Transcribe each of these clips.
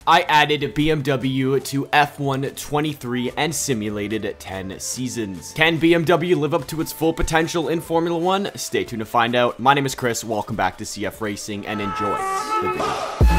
I added BMW to F1 23 and simulated 10 seasons. Can BMW live up to its full potential in Formula 1? Stay tuned to find out. My name is Chris, welcome back to CF Racing, and enjoy the video.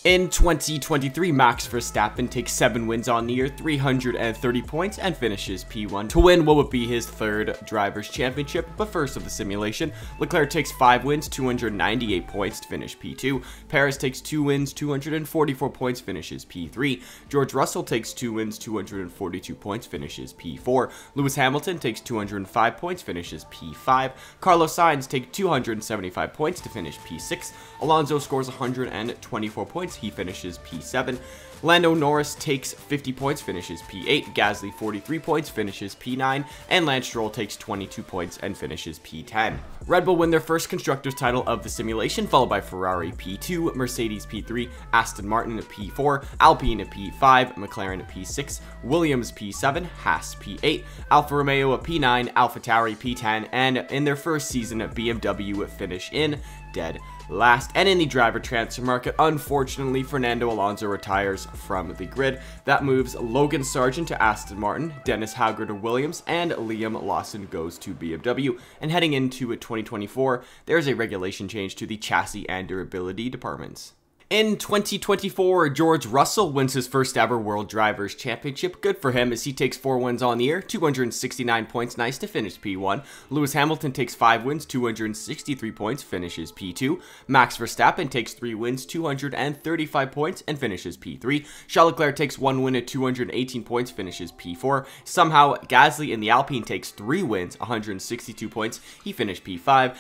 In 2023, Max Verstappen takes 7 wins on the year, 330 points, and finishes P1 to win what would be his 3rd Drivers' Championship. But first of the simulation, Leclerc takes 5 wins, 298 points to finish P2. Perez takes 2 wins, 244 points, finishes P3. George Russell takes 2 wins, 242 points, finishes P4. Lewis Hamilton takes 205 points, finishes P5. Carlos Sainz takes 275 points to finish P6. Alonso scores 124 points. He finishes P7. Lando Norris takes 50 points, finishes P8. Gasly 43 points, finishes P9. And Lance Stroll takes 22 points and finishes P10. Red Bull win their first constructors title of the simulation, followed by Ferrari P2, Mercedes P3, Aston Martin P4, Alpine P5, McLaren P6, Williams P7, Haas P8, Alfa Romeo P9, AlphaTauri P10, and in their first season, BMW finish in dead last. And in the driver transfer market, unfortunately, Fernando Alonso retires from the grid. That moves Logan Sargent to Aston Martin, Dennis Hauger to Williams, and Liam Lawson goes to BMW. And heading into 2024, there's a regulation change to the chassis and durability departments. In 2024, George Russell wins his first ever World Drivers' Championship. Good for him as he takes 4 wins on the year, 269 points, nice to finish P1. Lewis Hamilton takes 5 wins, 263 points, finishes P2. Max Verstappen takes 3 wins, 235 points, and finishes P3. Charles Leclerc takes 1 win at 218 points, finishes P4. Somehow, Gasly in the Alpine takes 3 wins, 162 points, he finished P5.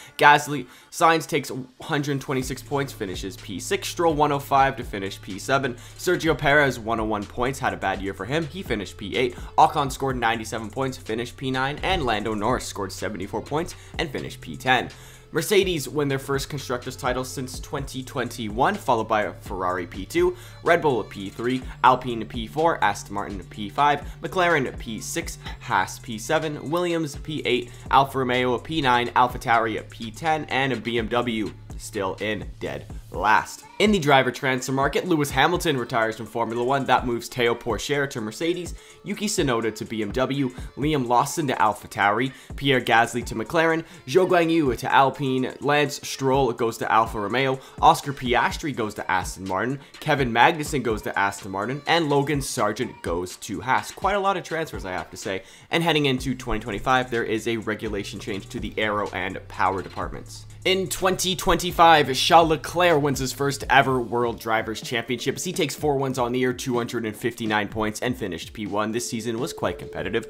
Sainz takes 126 points, finishes P6. Stroll 105 to finish P7. Sergio Perez 101 points, had a bad year for him, he finished P8. Ocon scored 97 points, finished P9, and Lando Norris scored 74 points and finished P10. Mercedes win their first constructors title since 2021, followed by Ferrari P2, Red Bull P3, Alpine P4, Aston Martin P5, McLaren P6, Haas P7, Williams P8, Alfa Romeo P9, AlphaTauri P10, and BMW still in dead last. In the driver transfer market, Lewis Hamilton retires from Formula 1. That moves Théo Pourchaire to Mercedes, Yuki Tsunoda to BMW, Liam Lawson to AlphaTauri, Pierre Gasly to McLaren, Zhou Guanyu to Alpine, Lance Stroll goes to Alfa Romeo, Oscar Piastri goes to Aston Martin, Kevin Magnussen goes to Aston Martin, and Logan Sargent goes to Haas. Quite a lot of transfers, I have to say. And heading into 2025, there is a regulation change to the aero and power departments. In 2025, Charles Leclerc wins his first ever World Drivers' Championship as he takes 4 wins on the year, 259 points, and finished P1. This season was quite competitive.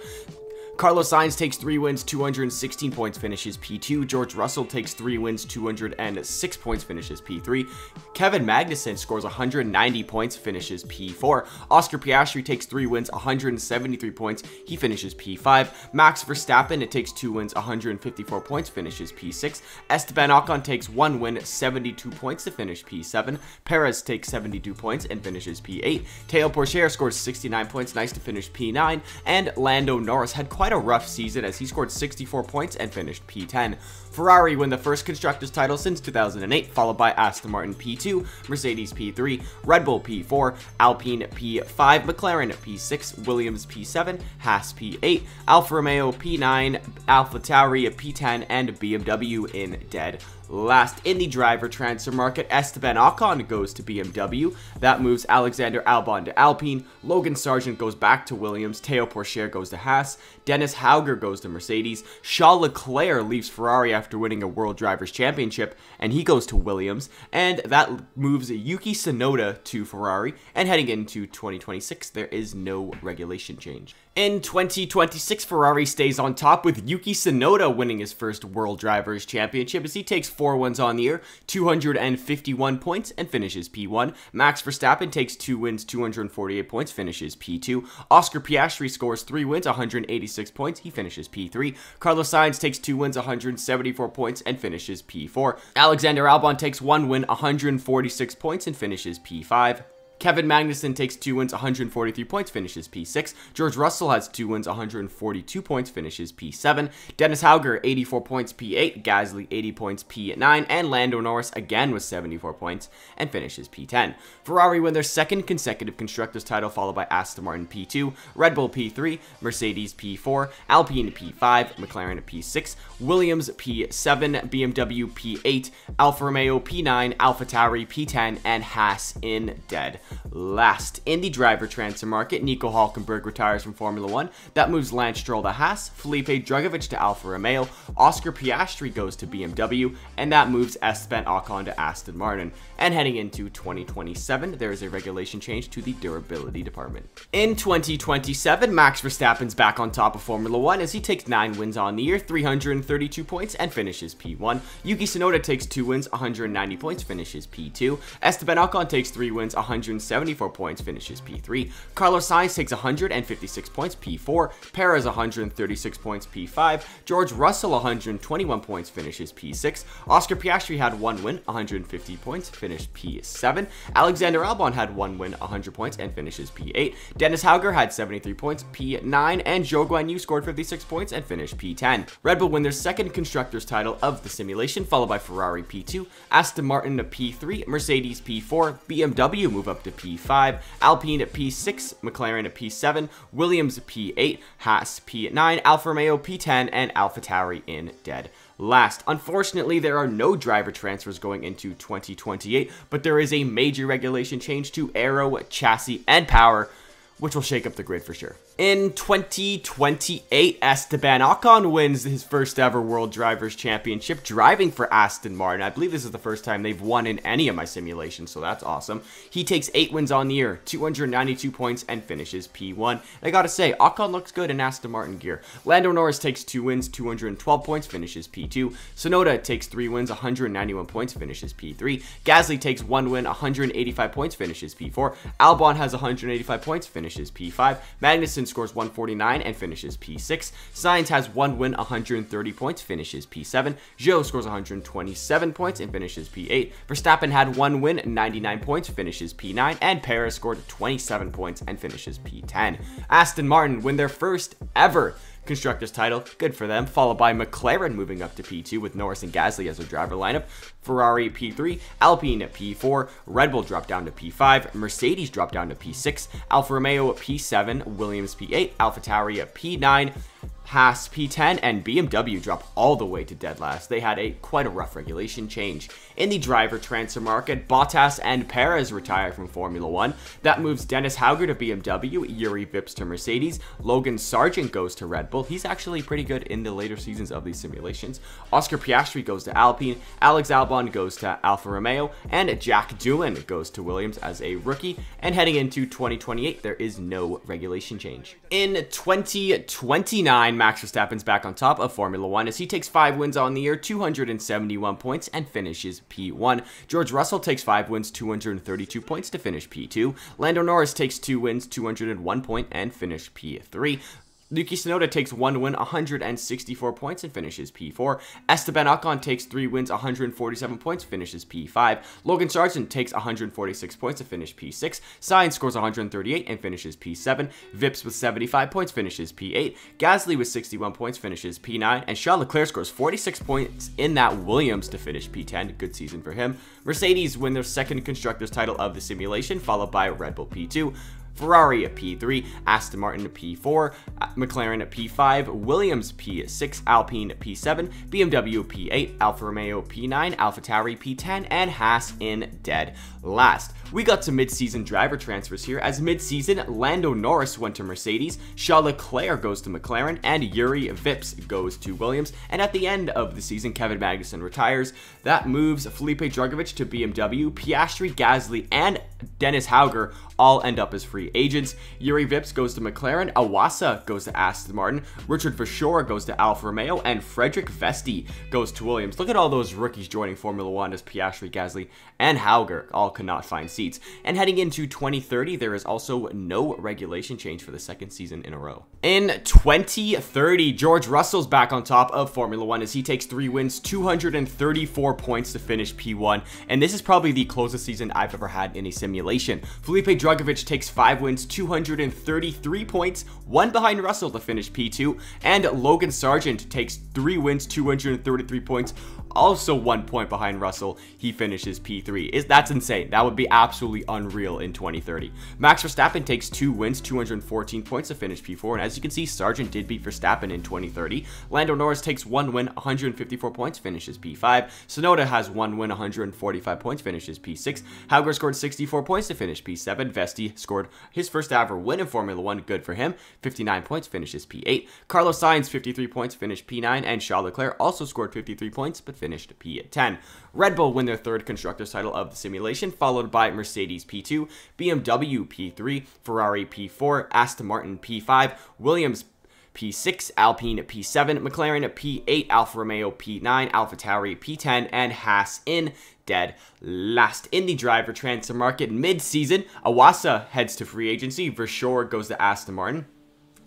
Carlos Sainz takes 3 wins, 216 points, finishes P2. George Russell takes 3 wins, 206 points, finishes P3. Kevin Magnussen scores 190 points, finishes P4. Oscar Piastri takes 3 wins, 173 points, he finishes P5. Max Verstappen, it takes 2 wins, 154 points, finishes P6. Esteban Ocon takes 1 win, 72 points to finish P7. Perez takes 72 points and finishes P8. Théo Pourchaire scores 69 points, nice to finish P9. And Lando Norris had quite a rough season as he scored 64 points and finished P10. Ferrari win the first constructors title since 2008, followed by Aston Martin P2, Mercedes P3, Red Bull P4, Alpine P5, McLaren P6, Williams P7, Haas P8, Alfa Romeo P9, AlphaTauri P10, and BMW in dead last. In the driver transfer market, Esteban Ocon goes to BMW. That moves Alexander Albon to Alpine. Logan Sargent goes back to Williams. Théo Pourchaire goes to Haas. Dennis Hauger goes to Mercedes. Charles Leclerc leaves Ferrari after winning a World Drivers' Championship, and he goes to Williams. And that moves Yuki Tsunoda to Ferrari. And heading into 2026, there is no regulation change. In 2026, Ferrari stays on top with Yuki Tsunoda winning his first World Drivers' Championship as he takes 4 wins on the year, 251 points, and finishes P1. Max Verstappen takes 2 wins, 248 points, finishes P2. Oscar Piastri scores 3 wins, 186 points, he finishes P3. Carlos Sainz takes 2 wins, 174 points, and finishes P4. Alexander Albon takes 1 win, 146 points, and finishes P5. Kevin Magnussen takes 2 wins, 143 points, finishes P6. George Russell has 2 wins, 142 points, finishes P7. Dennis Hauger, 84 points, P8. Gasly, 80 points, P9. And Lando Norris again with 74 points and finishes P10. Ferrari win their second consecutive Constructors title, followed by Aston Martin P2, Red Bull P3, Mercedes P4, Alpine P5, McLaren P6, Williams P7, BMW P8, Alfa Romeo P9, AlphaTauri P10, and Haas in dead last. In the driver transfer market, Nico Hülkenberg retires from Formula 1. That moves Lance Stroll to Haas, Felipe Drugovich to Alfa Romeo, Oscar Piastri goes to BMW, and that moves Esteban Ocon to Aston Martin. And heading into 2027, there is a regulation change to the durability department. In 2027, Max Verstappen's back on top of Formula 1 as he takes 9 wins on the year, 332 points, and finishes P1. Yuki Tsunoda takes 2 wins, 190 points, finishes P2. Esteban Ocon takes 3 wins, 174 points, finishes P3. Carlos Sainz takes 156 points, P4. Perez 136 points, P5. George Russell 121 points, finishes P6. Oscar Piastri had 1 win, 150 points, finished P7. Alexander Albon had 1 win, 100 points, and finishes P8. Dennis Hauger had 73 points, P9, and Zhou Guanyu scored 56 points and finished P10. Red Bull win their second Constructors title of the simulation, followed by Ferrari P2, Aston Martin P3, Mercedes P4, BMW move up to P5, Alpine P6, McLaren P7, Williams P8, Haas P9, Alfa Romeo P10, and AlphaTauri in dead last. Unfortunately, there are no driver transfers going into 2028, but there is a major regulation change to aero, chassis, and power, which will shake up the grid for sure. In 2028, Esteban Ocon wins his first ever World Drivers' Championship driving for Aston Martin. I believe this is the first time they've won in any of my simulations, so that's awesome. He takes 8 wins on the year, 292 points, and finishes P1. And I gotta say, Ocon looks good in Aston Martin gear. Lando Norris takes 2 wins, 212 points, finishes P2. Tsunoda takes 3 wins, 191 points, finishes P3. Gasly takes 1 win, 185 points, finishes P4. Albon has 185 points, finishes P5. Magnussen scores 149 and finishes P6. Sainz has 1 win, 130 points, finishes P7. Zhou scores 127 points and finishes P8. Verstappen had 1 win, 99 points, finishes P9. And Perez scored 27 points and finishes P10. Aston Martin win their first ever Constructors title, good for them, followed by McLaren moving up to P2 with Norris and Gasly as their driver lineup, Ferrari P3, Alpine P4, Red Bull dropped down to P5, Mercedes dropped down to P6, Alfa Romeo P7, Williams P8, AlphaTauri P9, Haas P10, and BMW drop all the way to dead last. They had quite a rough regulation change. In the driver transfer market, Bottas and Perez retire from Formula 1. That moves Dennis Hauger to BMW, Yuri Vips to Mercedes, Logan Sargent goes to Red Bull. He's actually pretty good in the later seasons of these simulations. Oscar Piastri goes to Alpine, Alex Albon goes to Alfa Romeo, and Jack Doohan goes to Williams as a rookie. And heading into 2028, there is no regulation change. In 2029, Max Verstappen's back on top of Formula 1 as he takes 5 wins on the year, 271 points, and finishes P1. George Russell takes 5 wins, 232 points to finish P2. Lando Norris takes 2 wins, 201 points, and finish P3. Yuki Tsunoda takes 1 win, 164 points, and finishes P4. Esteban Ocon takes 3 wins, 147 points, finishes P5. Logan Sargent takes 146 points to finish P6. Sainz scores 138 and finishes P7. Vips with 75 points finishes P8. Gasly with 61 points finishes P9. And Charles Leclerc scores 46 points in that Williams to finish P10. Good season for him. Mercedes win their second Constructors title of the simulation, followed by Red Bull P2. Ferrari at P3, Aston Martin at P4, McLaren at P5, Williams P6, Alpine at P7, BMW P8, Alfa Romeo P9, AlphaTauri P10, and Haas in dead last. We got some mid-season driver transfers here, as mid-season, Lando Norris went to Mercedes, Charles Leclerc goes to McLaren, and Yuri Vips goes to Williams. And at the end of the season, Kevin Magnussen retires. That moves Felipe Drugovich to BMW, Piastri, Gasly, and Dennis Hauger all end up as free agents. Yuri Vips goes to McLaren, Iwasa goes to Aston Martin, Richard Verschoor goes to Alfa Romeo, and Frederick Vesti goes to Williams. Look at all those rookies joining Formula 1 as Piastri, Gasly, and Hauger all could not find seats. And heading into 2030, there is also no regulation change for the second season in a row. In 2030, George Russell's back on top of Formula 1 as he takes 3 wins, 234 points to finish P1. And this is probably the closest season I've ever had in a sim simulation. Felipe Drugovich takes 5 wins, 233 points, 1 behind Russell to finish P2, and Logan Sargent takes 3 wins, 233 points, also 1 point behind Russell. He finishes P3. That's insane. That would be absolutely unreal in 2030. Max Verstappen takes 2 wins, 214 points to finish P4, and as you can see, Sargent did beat Verstappen in 2030. Lando Norris takes 1 win, 154 points, finishes P5. Tsunoda has 1 win, 145 points, finishes P6. Hauger scored 64 points to finish P7. Vesti scored his first ever win in Formula 1, good for him, 59 points, finishes P8. Carlos Sainz, 53 points, finished P9, and Charles Leclerc also scored 53 points, but finished P10. Red Bull win their 3rd constructors title of the simulation, followed by Mercedes P2, BMW P3, Ferrari P4, Aston Martin P5, Williams P6, Alpine P7, McLaren P8, Alfa Romeo P9, AlphaTauri P10, and Haas in dead last. In the driver transfer market mid-season, Iwasa heads to free agency, Verschoor goes to Aston Martin,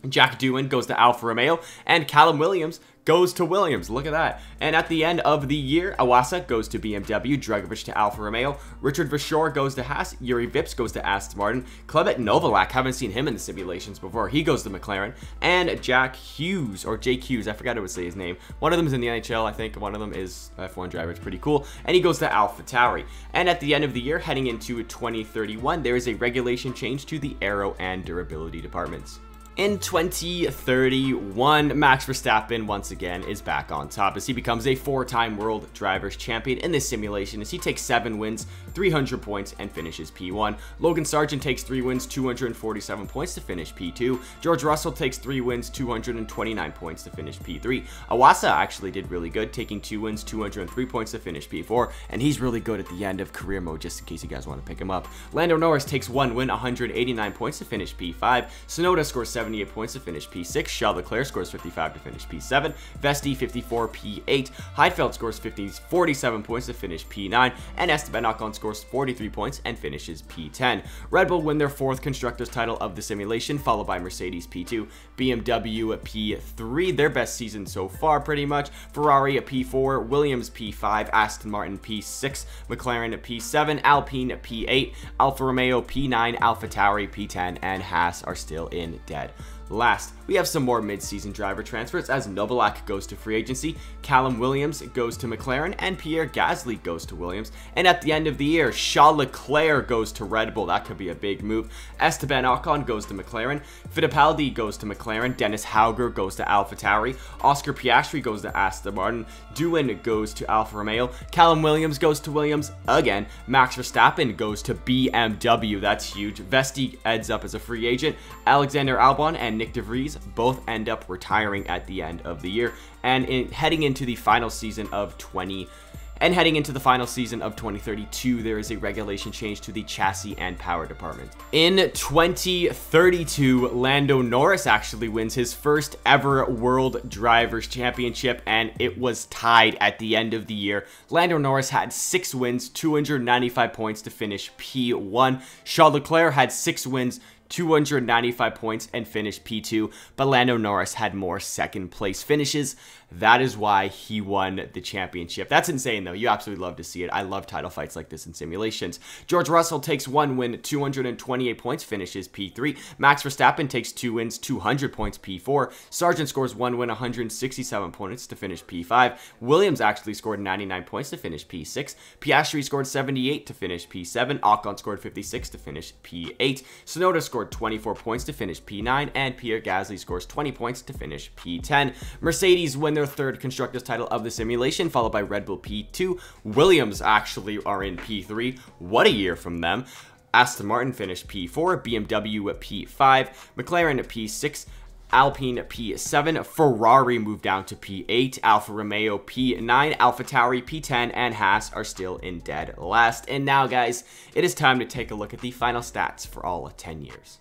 Jack Doohan goes to Alfa Romeo, and Callum Williams goes to Williams. Look at that. And at the end of the year, Iwasa goes to BMW, Drugovich to Alfa Romeo, Richard Verschoor goes to Haas, Yuri Vips goes to Aston Martin, Clement Novalak, haven't seen him in the simulations before, he goes to McLaren, and Jack Hughes, or Jake Hughes, I forgot how to say his name. One of them is in the NHL, I think. One of them is F1 driver. It's pretty cool. And he goes to AlphaTauri. And at the end of the year, heading into 2031, there is a regulation change to the aero and durability departments. In 2031, Max Verstappen once again is back on top as he becomes a 4-time World Drivers' Champion in this simulation as he takes 7 wins, 300 points, and finishes P1. Logan Sargent takes 3 wins, 247 points to finish P2. George Russell takes 3 wins, 229 points to finish P3. Iwasa actually did really good, taking 2 wins, 203 points to finish P4, and he's really good at the end of career mode, just in case you guys want to pick him up. Lando Norris takes 1 win, 189 points to finish P5. Tsunoda scores 78 points to finish P6. Charles Leclerc scores 55 to finish P7. Vesti 54, P8. Heidfeld scores 47 points to finish P9. And Esteban Ocon scores 43 points and finishes P10. Red Bull win their 4th constructors title of the simulation, followed by Mercedes P2, BMW P3, their best season so far pretty much, Ferrari P4, Williams P5, Aston Martin P6, McLaren P7, Alpine P8, Alfa Romeo P9, AlphaTauri P10, and Haas are still in dead last. We have some more mid-season driver transfers as Novalak goes to free agency, Callum Williams goes to McLaren, and Pierre Gasly goes to Williams. And at the end of the year, Charles Leclerc goes to Red Bull. That could be a big move. Esteban Ocon goes to McLaren, Fittipaldi goes to McLaren, Dennis Hauger goes to AlphaTauri, Oscar Piastri goes to Aston Martin, Doohan goes to Alfa Romeo, Callum Williams goes to Williams again, Max Verstappen goes to BMW. That's huge. Vesti ends up as a free agent, Alexander Albon and Nick De Vries both end up retiring at the end of the year, and heading into the final season of 2032, there is a regulation change to the chassis and power department. In 2032, Lando Norris actually wins his first ever World Drivers' Championship, and it was tied at the end of the year. Lando Norris had 6 wins, 295 points to finish P1. Charles Leclerc had 6 wins, 295 points, and finished P2, but Lando Norris had more second place finishes. That is why he won the championship. That's insane, though. You absolutely love to see it. I love title fights like this in simulations. George Russell takes 1 win, 228 points, finishes P3. Max Verstappen takes 2 wins, 200 points, P4. Sargent scores 1 win, 167 points to finish P5. Williams actually scored 99 points to finish P6. Piastri scored 78 to finish P7. Ocon scored 56 to finish P8. Tsunoda scored 24 points to finish P9. And Pierre Gasly scores 20 points to finish P10. Mercedes win their 3rd constructors title of the simulation, followed by Red Bull P2. Williams actually are in P3. What a year from them. Aston Martin finished P4, BMW P5, McLaren P6, Alpine P7, Ferrari moved down to P8, Alfa Romeo P9, AlphaTauri P10, and Haas are still in dead last. And now, guys, it is time to take a look at the final stats for all 10 years.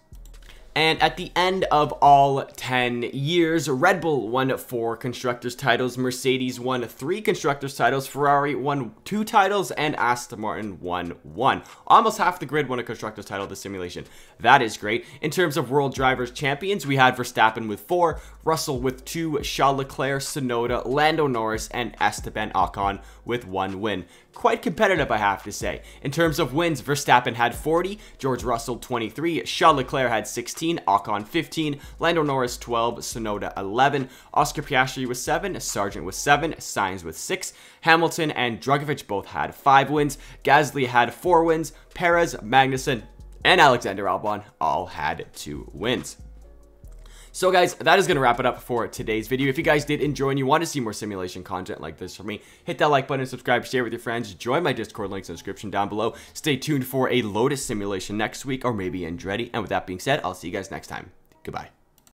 And at the end of all 10 years, Red Bull won 4 constructors titles, Mercedes won 3 constructors titles, Ferrari won 2 titles, and Aston Martin won 1. Almost half the grid won a constructors title this simulation. That is great. In terms of World Drivers' Champions, we had Verstappen with 4, Russell with 2, Charles Leclerc, Tsunoda, Lando Norris, and Esteban Ocon with 1 win. quite competitive, I have to say. In terms of wins, Verstappen had 40, George Russell 23, Charles Leclerc had 16, Ocon 15, Lando Norris 12, Tsunoda 11, Oscar Piastri with 7, Sargent with 7, Sainz with 6, Hamilton and Drugovich both had 5 wins, Gasly had 4 wins, Perez, Magnussen, and Alexander Albon all had 2 wins. So guys, that is going to wrap it up for today's video. If you guys did enjoy and you want to see more simulation content like this from me, hit that like button, subscribe, share with your friends, join my Discord, links in the description down below. Stay tuned for a Lotus simulation next week, or maybe Andretti. And with that being said, I'll see you guys next time. Goodbye.